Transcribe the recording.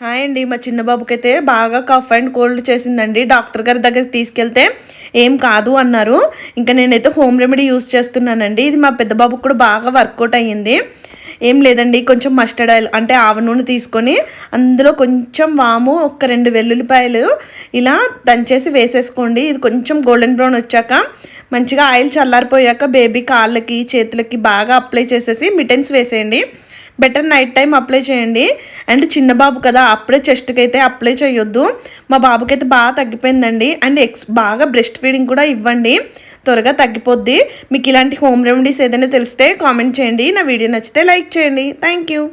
Hi అండి. మా చిన్న బాబుకైతే బాగా కఫ్ అండ్ కోల్డ్ చేసిందండి. డాక్టర్ గారి దగ్గరికి తీసుకెళ్తే ఏం కాదు అన్నారు. ఇంకా నేనైతే హోమ్ రెమెడీ యూజ్ చేస్తున్నానండి. ఇది మా పెద్ద బాబుకి కూడా బాగా వర్కౌట్ అయ్యింది. ఏం లేదండి, కొంచెం మస్టర్డ్ ఆయిల్ అంటే ఆవ నూనె తీసుకొని అందులో కొంచెం వాము, ఒక 2 వెల్లుల్లిపాయలు ఇలా దంచేసి వేసేసుకోండి. ఇది కొంచెం గోల్డెన్ బ్రౌన్ వచ్చాక మంచిగా ఆయిల్ చల్లారిపోయాక బేబీ కాళ్ళకి చేతులకి బాగా అప్లై చేసేసి మిటన్స్ వేసేయండి. బెటర్ నైట్ టైం అప్లై చేయండి. అండ్ చిన్న బాబు కదా, అప్పుడే చెస్ట్కి అయితే అప్లై చేయొద్దు. మా బాబుకి అయితే బాగా తగ్గిపోయిందండి. అండ్ బాగా బ్రెస్ట్ ఫీడింగ్ కూడా ఇవ్వండి, త్వరగా తగ్గిపోద్ది. మీకు ఇలాంటి హోమ్ రెమెడీస్ ఏదైనా తెలిస్తే కామెంట్ చేయండి. నా వీడియో నచ్చితే లైక్ చేయండి. Thank you.